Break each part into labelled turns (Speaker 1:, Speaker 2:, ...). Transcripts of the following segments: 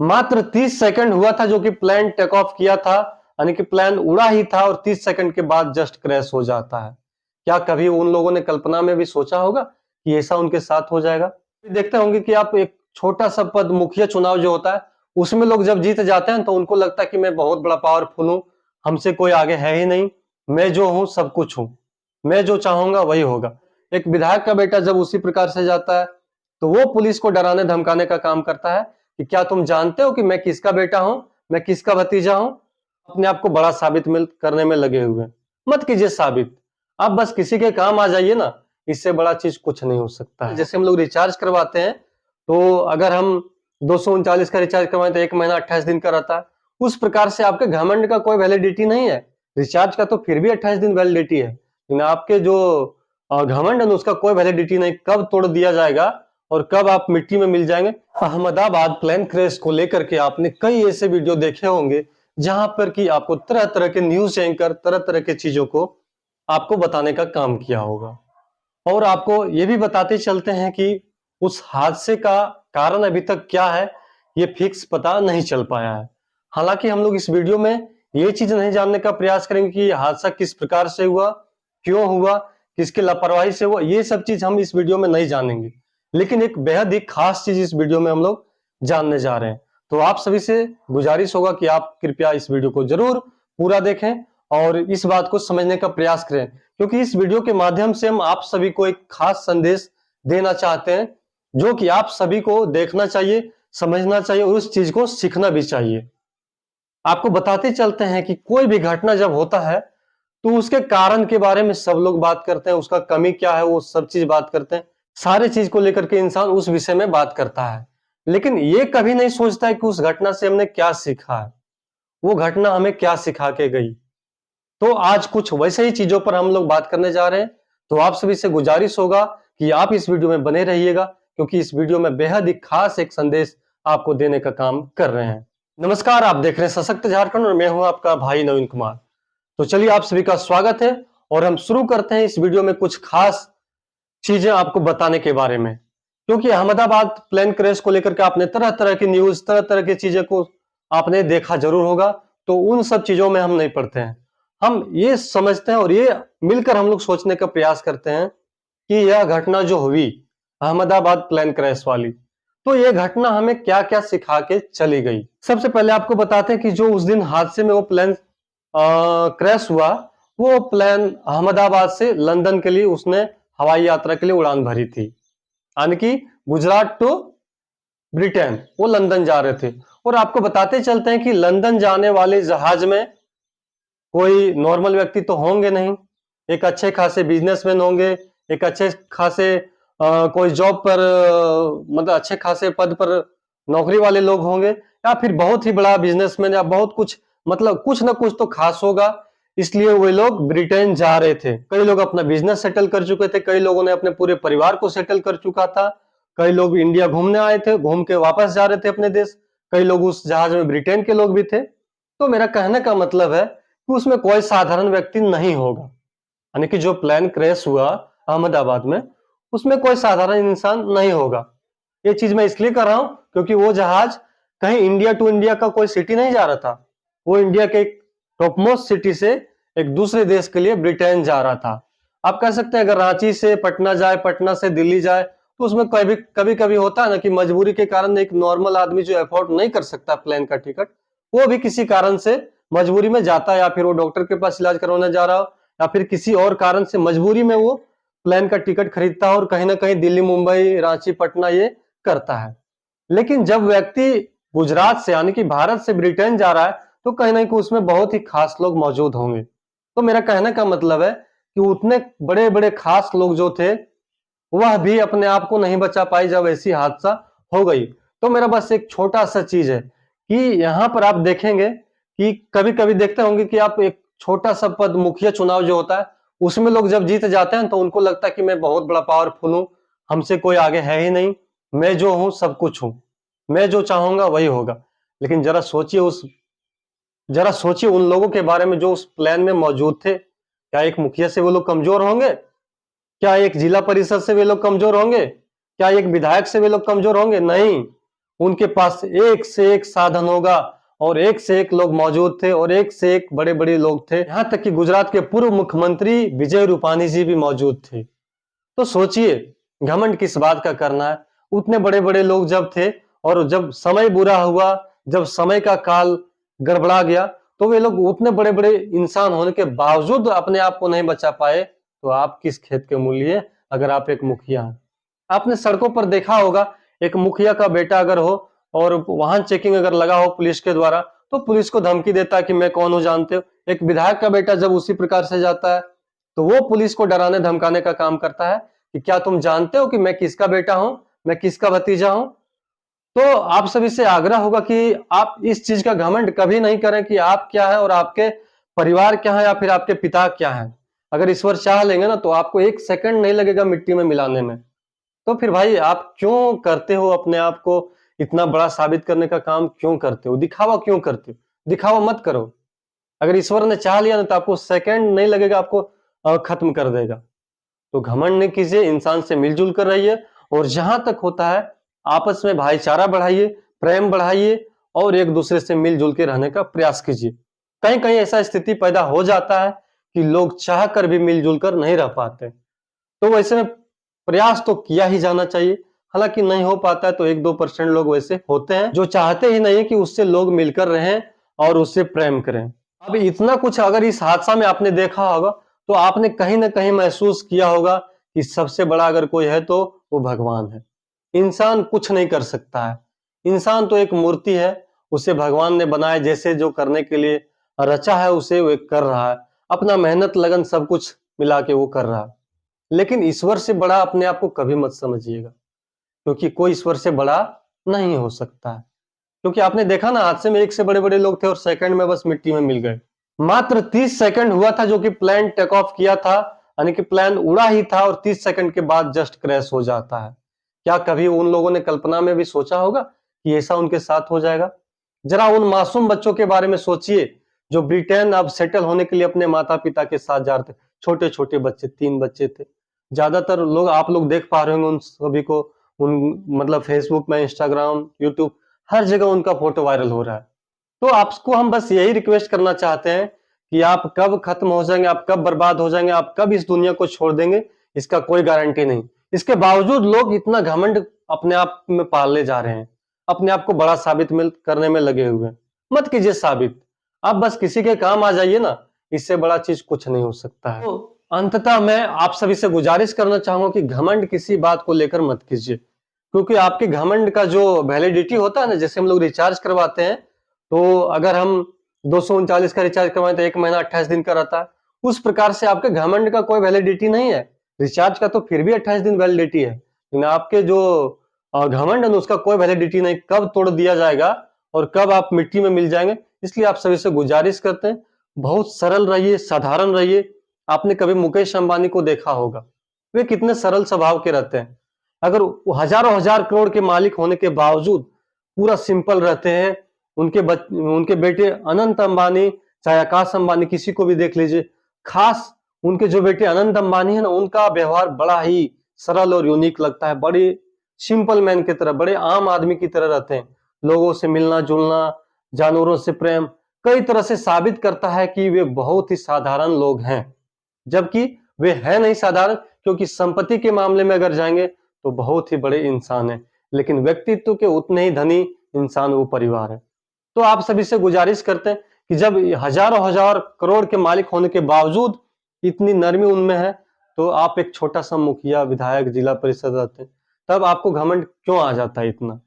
Speaker 1: मात्र 30 सेकंड हुआ था जो कि प्लेन टेक ऑफ किया था, यानी कि प्लेन उड़ा ही था और 30 सेकंड के बाद जस्ट क्रैश हो जाता है। क्या कभी उन लोगों ने कल्पना में भी सोचा होगा कि ऐसा उनके साथ हो जाएगा? देखते होंगे कि आप एक छोटा सा पद, मुखिया चुनाव जो होता है, उसमें लोग जब जीत जाते हैं तो उनको लगता है कि मैं बहुत बड़ा पावरफुल हूं, हमसे कोई आगे है ही नहीं, मैं जो हूं सब कुछ हूं, मैं जो चाहूंगा वही होगा। एक विधायक का बेटा जब उसी प्रकार से जाता है तो वो पुलिस को डराने धमकाने का काम करता है कि क्या तुम जानते हो कि मैं किसका बेटा हूं, मैं किसका भतीजा हूं। अपने आप को बड़ा साबित करने में लगे हुए हैं। मत कीजिए साबित, आप बस किसी के काम आ जाइए ना, इससे बड़ा चीज कुछ नहीं हो सकता है। जैसे हम लोग रिचार्ज करवाते हैं, तो अगर हम 239 का रिचार्ज करवाएं तो 1 महीना 28 दिन का रहता है। उस प्रकार से आपके घमंड का कोई वैलिडिटी नहीं है। रिचार्ज का तो फिर भी 28 दिन वैलिडिटी है, लेकिन आपके जो घमंड है उसका कोई वैलिडिटी नहीं, कब तोड़ दिया जाएगा और कब आप मिट्टी में मिल जाएंगे। अहमदाबाद प्लेन क्रैश को लेकर के आपने कई ऐसे वीडियो देखे होंगे जहां पर कि आपको तरह तरह के न्यूज एंकर तरह तरह के चीजों को आपको बताने का काम किया होगा, और आपको ये भी बताते चलते हैं कि उस हादसे का कारण अभी तक क्या है ये फिक्स पता नहीं चल पाया है। हालांकि हम लोग इस वीडियो में ये चीज नहीं जानने का प्रयास करेंगे कि यह हादसा किस प्रकार से हुआ, क्यों हुआ, किसकी लापरवाही से हुआ, ये सब चीज हम इस वीडियो में नहीं जानेंगे। लेकिन एक बेहद ही खास चीज इस वीडियो में हम लोग जानने जा रहे हैं। तो आप सभी से गुजारिश होगा कि आप कृपया इस वीडियो को जरूर पूरा देखें और इस बात को समझने का प्रयास करें, क्योंकि इस वीडियो के माध्यम से हम आप सभी को एक खास संदेश देना चाहते हैं जो कि आप सभी को देखना चाहिए, समझना चाहिए और उस चीज को सीखना भी चाहिए। आपको बताते चलते हैं कि कोई भी घटना जब होता है तो उसके कारण के बारे में सब लोग बात करते हैं, उसका कमी क्या है वो सब चीज बात करते हैं, सारे चीज को लेकर के इंसान उस विषय में बात करता है। लेकिन ये कभी नहीं सोचता है कि उस घटना से हमने क्या सीखा है, वो घटना हमें क्या सिखा के गई। तो आज कुछ वैसे ही चीजों पर हम लोग बात करने जा रहे हैं। तो आप सभी से गुजारिश होगा कि आप इस वीडियो में बने रहिएगा, क्योंकि इस वीडियो में बेहद ही खास एक संदेश आपको देने का काम कर रहे हैं। नमस्कार, आप देख रहे हैं सशक्त झारखंड और मैं हूं आपका भाई नवीन कुमार। तो चलिए, आप सभी का स्वागत है और हम शुरू करते हैं इस वीडियो में कुछ खास चीजें आपको बताने के बारे में। क्योंकि अहमदाबाद प्लेन क्रैश को लेकर के आपने तरह तरह की न्यूज, तरह तरह की चीजें को आपने देखा जरूर होगा, तो उन सब चीजों में हम नहीं पढ़ते हैं। हम ये समझते हैं और ये मिलकर हम लोग सोचने का प्रयास करते हैं कि यह घटना जो हुई अहमदाबाद प्लेन क्रैश वाली, तो यह घटना हमें क्या क्या सिखा के चली गई। सबसे पहले आपको बताते हैं कि जो उस दिन हादसे में वो प्लेन क्रैश हुआ, वो प्लेन अहमदाबाद से लंदन के लिए उसने हवाई यात्रा के लिए उड़ान भरी थी, यानी कि गुजरात टू ब्रिटेन, वो लंदन जा रहे थे। और आपको बताते चलते हैं कि लंदन जाने वाले जहाज में कोई नॉर्मल व्यक्ति तो होंगे नहीं, एक अच्छे खासे बिजनेसमैन होंगे, एक अच्छे खासे कोई जॉब पर मतलब अच्छे खासे पद पर नौकरी वाले लोग होंगे, या फिर बहुत ही बड़ा बिजनेसमैन, या बहुत कुछ मतलब कुछ ना कुछ तो खास होगा, इसलिए वे लोग ब्रिटेन जा रहे थे। कई लोग अपना बिजनेस सेटल कर चुके थे, कई लोगों ने अपने पूरे परिवार को सेटल कर चुका था, कई लोग इंडिया घूमने आए थे, घूम के वापस जा रहे थे अपने देश, कई लोग उस जहाज में ब्रिटेन के लोग भी थे। तो मेरा कहने का मतलब है कि उसमें कोई साधारण व्यक्ति नहीं होगा, यानी कि जो प्लेन क्रैश हुआ अहमदाबाद में, उसमें कोई साधारण इंसान नहीं होगा। ये चीज मैं इसलिए कर रहा हूं क्योंकि वो जहाज कहीं इंडिया टू इंडिया का कोई सिटी नहीं जा रहा था, वो इंडिया के एक टॉपमोस्ट सिटी से एक दूसरे देश के लिए ब्रिटेन जा रहा था। आप कह सकते हैं अगर रांची से पटना जाए, पटना से दिल्ली जाए, तो उसमें कभी कभी होता है ना कि मजबूरी के कारण एक नॉर्मल आदमी जो अफोर्ड नहीं कर सकता प्लेन का टिकट, वो भी किसी कारण से मजबूरी में जाता है, या फिर वो डॉक्टर के पास इलाज करवाने जा रहा हो, या फिर किसी और कारण से मजबूरी में वो प्लेन का टिकट खरीदता है और कहीं ना कहीं दिल्ली, मुंबई, रांची, पटना ये करता है। लेकिन जब व्यक्ति गुजरात से यानी कि भारत से ब्रिटेन जा रहा है, तो कहीं ना कहीं उसमें बहुत ही खास लोग मौजूद होंगे। तो मेरा कहने का मतलब है कि उतने बड़े बड़े खास लोग जो थे, वह भी अपने आप को नहीं बचा पाई जब ऐसी हादसा हो गई। तो मेरा बस एक छोटा सा चीज है कि यहाँ पर आप देखेंगे कि कभी कभी देखते होंगे कि आप एक छोटा सा पद, मुखिया चुनाव जो होता है, उसमें लोग जब जीत जाते हैं तो उनको लगता है कि मैं बहुत बड़ा पावरफुल हूं, हमसे कोई आगे है ही नहीं, मैं जो हूं सब कुछ हूं, मैं जो चाहूंगा वही होगा। लेकिन जरा सोचिए उन लोगों के बारे में जो उस प्लान में मौजूद थे। क्या एक मुखिया से वो लोग कमजोर होंगे? क्या एक जिला परिषद से वे लोग कमजोर होंगे? क्या एक विधायक से वे लोग कमजोर होंगे? नहीं, उनके पास एक से एक साधन होगा और एक से एक लोग मौजूद थे और एक से एक बड़े बड़े लोग थे। यहाँ तक कि गुजरात के पूर्व मुख्यमंत्री विजय रूपाणी जी भी मौजूद थे। तो सोचिए घमंड किस बात का करना है। उतने बड़े बड़े लोग जब थे और जब समय बुरा हुआ, जब समय का काल गड़बड़ा गया, तो वे लोग उतने बड़े बड़े इंसान होने के बावजूद अपने आप को नहीं बचा पाए। तो आप किस खेत के मूल्य अगर आप एक मुखिया हैं। आपने सड़कों पर देखा होगा, एक मुखिया का बेटा अगर हो और वाहन चेकिंग अगर लगा हो पुलिस के द्वारा, तो पुलिस को धमकी देता है कि मैं कौन हूं जानते हो। एक विधायक का बेटा जब उसी प्रकार से जाता है तो वो पुलिस को डराने धमकाने का काम करता है कि क्या तुम जानते हो कि मैं किसका बेटा हूं, मैं किसका भतीजा हूं। तो आप सभी से आग्रह होगा कि आप इस चीज का घमंड कभी नहीं करें कि आप क्या है और आपके परिवार क्या है या फिर आपके पिता क्या है। अगर ईश्वर चाह लेंगे ना तो आपको एक सेकंड नहीं लगेगा मिट्टी में मिलाने में। तो फिर भाई आप क्यों करते हो अपने आप को इतना बड़ा साबित करने का काम क्यों करते हो? दिखावा क्यों करते हो? दिखावा मत करो। अगर ईश्वर ने चाह लिया ना तो आपको सेकंड नहीं लगेगा, आपको खत्म कर देगा। तो घमंड नहीं कीजिए, इंसान से मिलजुल कर रहिए और जहां तक होता है आपस में भाईचारा बढ़ाइए, प्रेम बढ़ाइए और एक दूसरे से मिलजुल के रहने का प्रयास कीजिए। कहीं कहीं ऐसा स्थिति पैदा हो जाता है कि लोग चाह कर भी मिलजुल कर नहीं रह पाते। तो वैसे में प्रयास तो किया ही जाना चाहिए। हालांकि नहीं हो पाता है तो 1-2% लोग वैसे होते हैं जो चाहते ही नहीं कि उससे लोग मिलकर रहें और उससे प्रेम करें। अब इतना कुछ अगर इस हादसा में आपने देखा होगा तो आपने कहीं ना कहीं महसूस किया होगा कि सबसे बड़ा अगर कोई है तो वो भगवान है। इंसान कुछ नहीं कर सकता है। इंसान तो एक मूर्ति है, उसे भगवान ने बनाया, जैसे जो करने के लिए रचा है उसे वो कर रहा है। अपना मेहनत लगन सब कुछ मिला के वो कर रहा है। लेकिन ईश्वर से बड़ा अपने आप को कभी मत समझिएगा, क्योंकि कोई ईश्वर से बड़ा नहीं हो सकता है। क्योंकि आपने देखा ना हादसे में एक से बड़े बड़े लोग थे और सेकंड में बस मिट्टी में मिल गए। मात्र 30 सेकंड हुआ था जो कि प्लेन टेक ऑफ किया था, यानी कि प्लेन उड़ा ही था और 30 सेकंड के बाद जस्ट क्रैश हो जाता है। क्या कभी उन लोगों ने कल्पना में भी सोचा होगा कि ऐसा उनके साथ हो जाएगा? जरा उन मासूम बच्चों के बारे में सोचिए जो ब्रिटेन अब सेटल होने के लिए अपने माता पिता के साथ जा रहे थे। छोटे छोटे बच्चे, 3 बच्चे थे। ज्यादातर लोग आप लोग देख पा रहे होंगे उन सभी को, उन मतलब फेसबुक में, इंस्टाग्राम, यूट्यूब, हर जगह उनका फोटो वायरल हो रहा है। तो आपको हम बस यही रिक्वेस्ट करना चाहते हैं कि आप कब खत्म हो जाएंगे, आप कब बर्बाद हो जाएंगे, आप कब इस दुनिया को छोड़ देंगे, इसका कोई गारंटी नहीं। इसके बावजूद लोग इतना घमंड अपने आप में पालने जा रहे हैं, अपने आप को बड़ा साबित करने में लगे हुए हैं। मत कीजिए साबित, आप बस किसी के काम आ जाइए ना, इससे बड़ा चीज कुछ नहीं हो सकता है। तो अंततः मैं आप सभी से गुजारिश करना चाहूंगा कि घमंड किसी बात को लेकर मत कीजिए, क्योंकि आपके घमंड का जो वैलिडिटी होता है ना, जैसे हम लोग रिचार्ज करवाते हैं, तो अगर हम 239 का रिचार्ज करवाएं तो 1 महीना 28 दिन का रहता है। उस प्रकार से आपके घमंड का कोई वैलिडिटी नहीं है। रिचार्ज का तो फिर भी 28 दिन वैलिडिटी है, लेकिन आपके जो घमंड है ना, उसका कोई वैलिडिटी नहीं, कब तोड़ दिया जाएगा और कब आप मिट्टी में मिल जाएंगे। इसलिए आप सभी से गुजारिश करते हैं, बहुत सरल रहिए, साधारण रहिए। आपने कभी मुकेश अंबानी को देखा होगा, वे कितने सरल स्वभाव के रहते हैं। अगर वो हजारों हजार करोड़ के मालिक होने के बावजूद पूरा सिंपल रहते हैं। उनके बेटे अनंत अंबानी, चाहे आकाश अंबानी, किसी को भी देख लीजिए, खास उनके जो बेटे अनंत अंबानी है ना, उनका व्यवहार बड़ा ही सरल और यूनिक लगता है। बड़े सिंपल मैन की तरह, बड़े आम आदमी की तरह रहते हैं। लोगों से मिलना जुलना, जानवरों से प्रेम, कई तरह से साबित करता है कि वे बहुत ही साधारण लोग हैं। जबकि वे है नहीं साधारण, क्योंकि संपत्ति के मामले में अगर जाएंगे तो बहुत ही बड़े इंसान है, लेकिन व्यक्तित्व के उतने ही धनी इंसान वो परिवार है। तो आप सभी से गुजारिश करते हैं कि जब हजारों हजार करोड़ के मालिक होने के बावजूद इतनी नरमी उनमें है, तो आप एक छोटा सा मुखिया, विधायक, जिला परिषद रहते हैं, तब आपको घमंड क्यों आ जाता है इतना?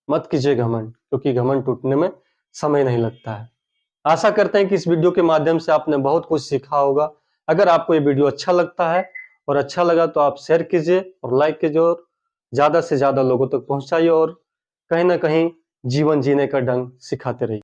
Speaker 1: मत कीजिए घमंड, क्योंकि घमंड टूटने में समय नहीं लगता है। आशा करते हैं कि इस वीडियो के माध्यम से आपने बहुत कुछ सीखा होगा। अगर आपको ये वीडियो अच्छा लगता है और अच्छा लगा तो आप शेयर कीजिए और लाइक कीजिए और ज्यादा से ज्यादा लोगों तक पहुंचाइए और कहीं ना कहीं जीवन जीने का ढंग सिखाते रहिए।